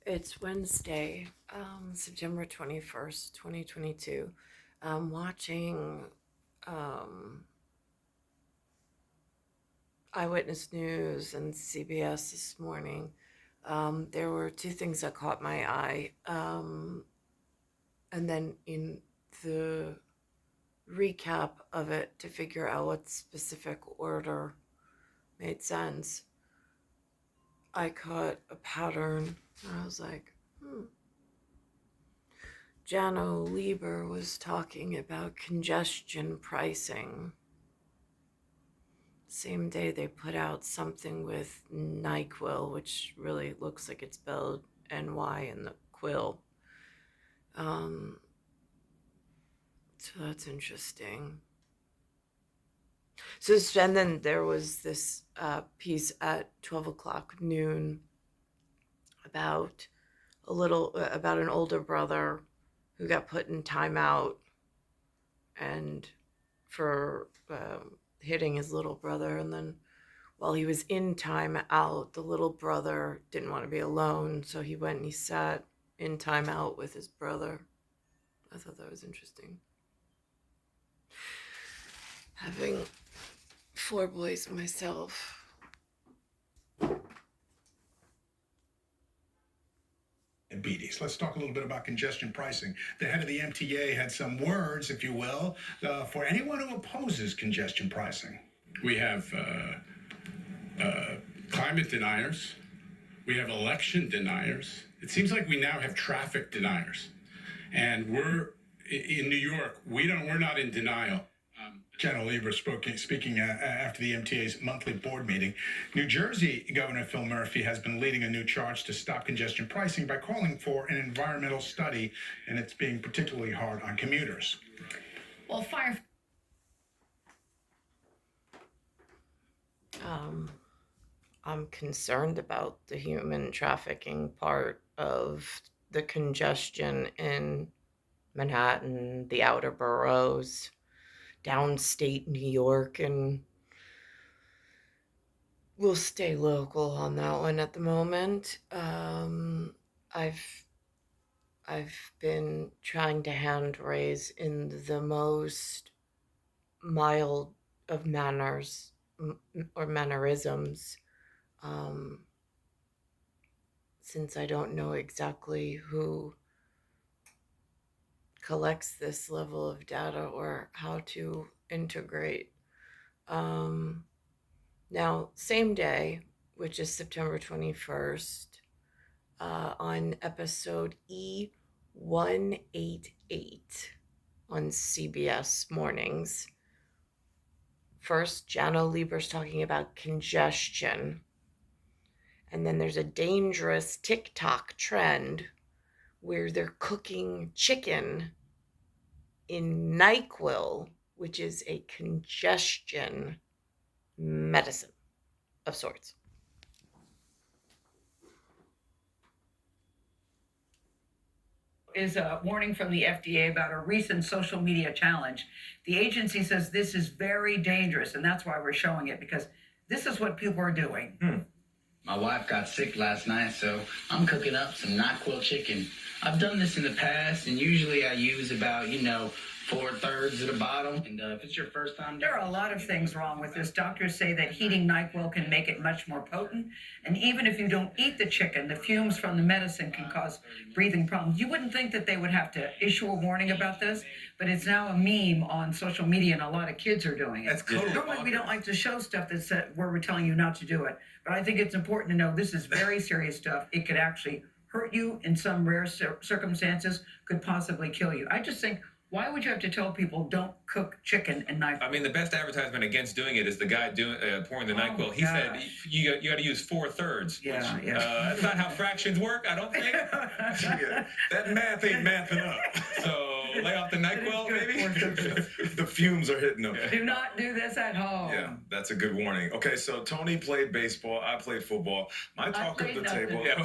It's Wednesday, September 21st, 2022. I'm watching Eyewitness News and CBS this morning. There were two things that caught my eye. And then in the recap of it to figure out what specific order made sense, I caught a pattern. I was like, Jano Lieber was talking about congestion pricing. Same day they put out something with NYQuil, which really looks like it's spelled NY in the quill. So that's interesting. So, and then there was this piece at 12 o'clock noon about about an older brother who got put in timeout and for hitting his little brother. And then while he was in timeout, the little brother didn't want to be alone, so he went and he sat in timeout with his brother. I thought that was interesting. Having 4 boys myself. Diabetes. Let's talk a little bit about congestion pricing. The head of the MTA had some words, if you will, for anyone who opposes congestion pricing. We have climate deniers. We have election deniers. It seems like we now have traffic deniers. And we're in New York, we're not in denial. General Lieber speaking after the MTA's monthly board meeting. New Jersey Governor Phil Murphy has been leading a new charge to stop congestion pricing by calling for an environmental study, and it's being particularly hard on commuters. Well, I'm concerned about the human trafficking part of the congestion in Manhattan, the outer boroughs, downstate New York, and we'll stay local on that one at the moment. I've been trying to hand raise in the most mild of manners or mannerisms, since I don't know exactly who collects this level of data or how to integrate. Now, same day, which is September 21st, on episode E188 on CBS Mornings. First, Jano Lieber's talking about congestion. And then there's a dangerous TIK TOK trend where they're cooking chicken in NYQuil, which is a congestion medicine of sorts. Is a warning from the FDA about a recent social media challenge. The agency says this is very dangerous, and that's why we're showing it, because this is what people are doing. My wife got sick last night, so I'm cooking up some NyQuil chicken. I've done this in the past, and usually I use about, 4/3 of the bottom. And if it's your first time... There are a lot of things wrong with this. Doctors say that heating NyQuil can make it much more potent. And even if you don't eat the chicken, the fumes from the medicine can cause breathing problems. You wouldn't think that they would have to issue a warning about this, but it's now a meme on social media, and a lot of kids are doing it. That's cool. Normally we don't like to show stuff where we're telling you not to do it. But I think it's important to know this is very serious stuff. It could actually hurt you in some rare circumstances, could possibly kill you. I just think, why would you have to tell people don't cook chicken and NyQuil? I mean, the best advertisement against doing it is the guy pouring the NyQuil. He said you got to use 4/3. Yeah, that's not how fractions work, I don't think. That math ain't mathing up. So lay off the NyQuil, maybe. The fumes are hitting them. Do not do this at home. Yeah, that's a good warning. Okay, so Tony played baseball. I played football. My talk of the table. Yeah,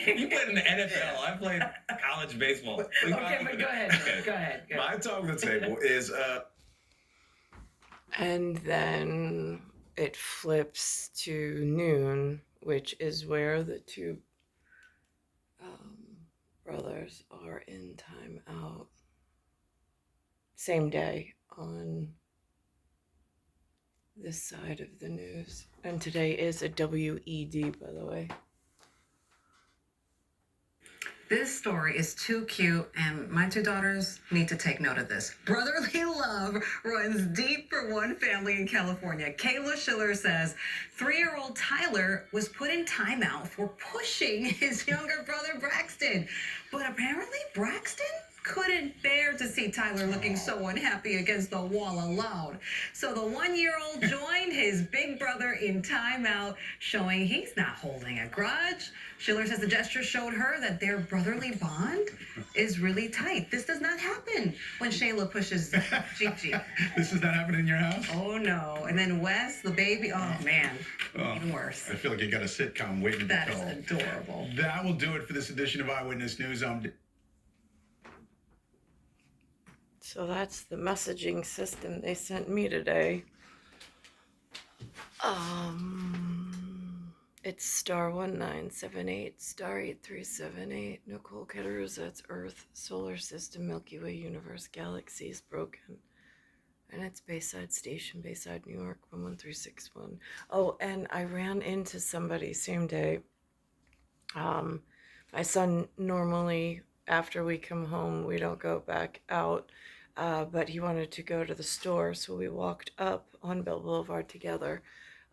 you played in the NFL. I played college baseball. Okay, but go ahead. Okay. Go ahead. My talk of the table is And then it flips to noon, which is where the two daughters are in timeout. Same day on this side of the news. And today is a WED, by the way. This story is too cute, and my two daughters need to take note of this. Brotherly love runs deep for one family in California. Kayla Schiller says 3-year-old Tyler was put in timeout for pushing his younger brother Braxton. But apparently Braxton couldn't bear to see Tyler looking so unhappy against the wall alone. So the 1-year-old joined his big brother in timeout, showing he's not holding a grudge. Schiller says the gesture showed her that their brotherly bond is really tight. This does not happen when Shayla pushes Gigi. This does not happen in your house? Oh no. And then Wes, the baby, oh man, even worse. I feel like you got a sitcom waiting to be That told. is adorable. That will do it for this edition of Eyewitness News. So that's the messaging system they sent me today. It's star 1978, star 8378, Nicole, Cattaruzza, it's Earth, Solar System, Milky Way, Universe, Galaxies, Broken. And it's Bayside Station, Bayside, New York, 11361. Oh, and I ran into somebody same day. My son, normally after we come home, we don't go back out, but he wanted to go to the store, so we walked up on Bell Boulevard together.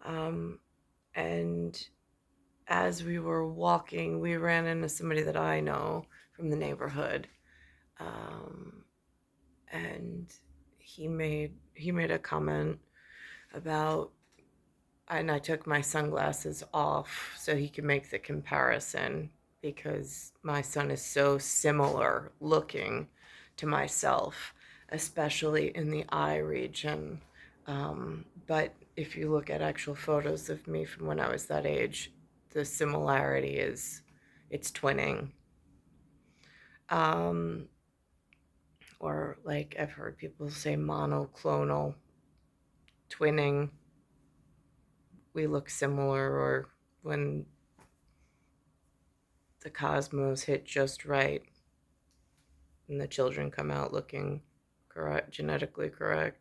And as we were walking, we ran into somebody that I know from the neighborhood, and he made a comment about, and I took my sunglasses off so he could make the comparison, because my son is so similar looking to myself, especially in the eye region. But if you look at actual photos of me from when I was that age, the similarity is, it's twinning. Or like I've heard people say monoclonal twinning. We look similar, or when the cosmos hit just right and the children come out looking correct, genetically correct.